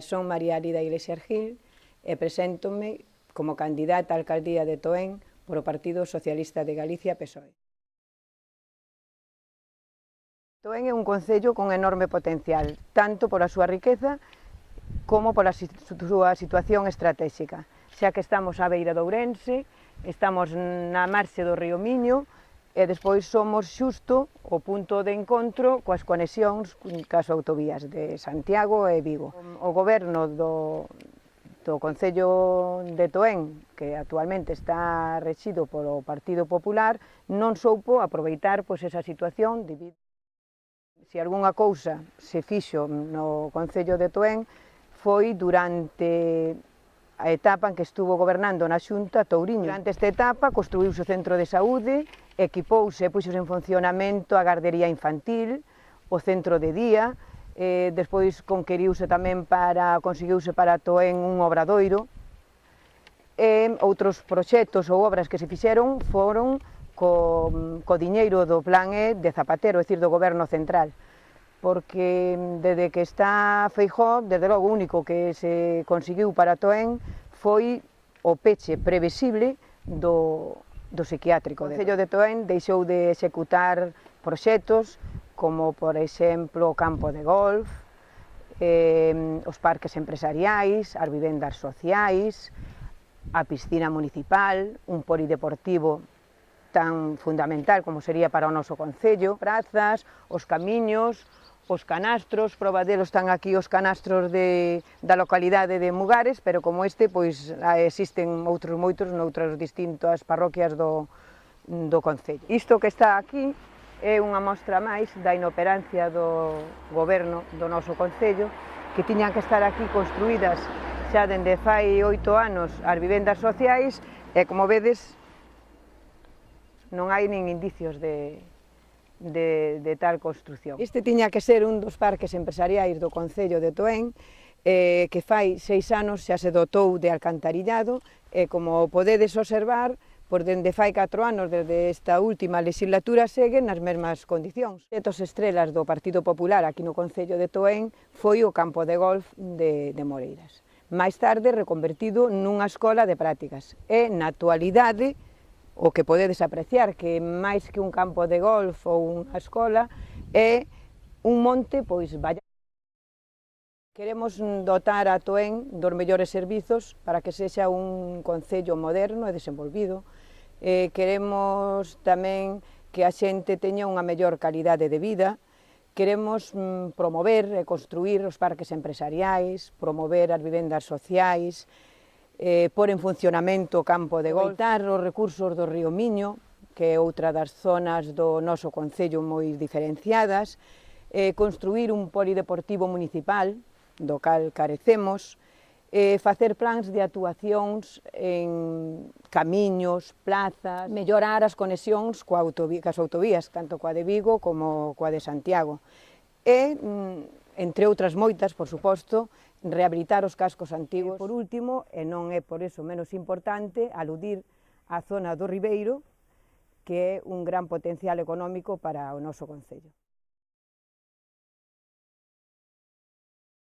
Son María Lida Iglesias Gil e preséntome como candidata á alcaldía de Toén polo Partido Socialista de Galicia PSOE. Toén é un concello con enorme potencial, tanto pola súa riqueza como pola súa situación estratégica, xa que estamos á beira de Ourense, estamos na marxe do río Miño e despois somos xusto o punto de encontro coas conexións cas autovías de Santiago e Vigo. O goberno do Concello de Toén, que actualmente está rexido polo Partido Popular, non soupo aproveitar esa situación debido. Se algunha cousa se fixo no Concello de Toén foi durante a etapa en que estuvo gobernando na Xunta Touriño. Durante esta etapa construíuse o centro de saúde, equipouse e puxose en funcionamento a gardería infantil, o centro de día, despois conseguiuse para Toén un obradoiro, e outros proxectos ou obras que se fixeron foron co diñeiro do Plan E de Zapatero, é dicir, do Goberno Central, porque desde que está Feijóo, desde logo o único que se conseguiu para Toén foi o peche previsible do psiquiátrico. O Concello de Toén deixou de executar proxectos como, por exemplo, o campo de golf, os parques empresariais, as vivendas sociais, a piscina municipal, un polideportivo tan fundamental como sería para o noso concello, prazas, os camiños, os canastros, proba delos están aquí os canastros da localidade de Mugares, pero como este, pois existen outros moitos noutras distintas parroquias do concello. Isto que está aquí é unha mostra máis da inoperancia do goberno do noso concello, que tiñan que estar aquí construídas xa dende fai 8 anos as vivendas sociais e, como vedes, non hai nin indicios de tal construción. Este tiña que ser un dos parques empresariais do Concello de Toén, que fai 6 anos xa se dotou de alcantarillado e, como podedes observar, dende fai 4 anos, desde esta última legislatura, seguen nas mesmas condicións. Os estrelas do Partido Popular aquí no Concello de Toén foi o campo de golf de Moreiras. Máis tarde reconvertido nunha escola de prácticas e, na actualidade, o que podedes apreciar, que máis que un campo de golf ou unha escola, é un monte, pois, valla. Queremos dotar a Toén dos mellores servizos para que sexa un concello moderno e desenvolvido. Queremos tamén que a xente teña unha mellor calidade de vida. Queremos promover e construir os parques empresariais, promover as vivendas sociais, por en funcionamento o campo de golf, aproveitar os recursos do río Miño, que é outra das zonas do noso concello moi diferenciadas, construir un polideportivo municipal, do cal carecemos, facer plans de actuacións en camiños, plazas, mellorar as conexións cas autovías, tanto coa de Vigo como coa de Santiago. E, entre outras moitas, por suposto, rehabilitar os cascos antigos. Por último, e non é por eso menos importante, aludir á zona do Ribeiro, que é un gran potencial económico para o noso concello.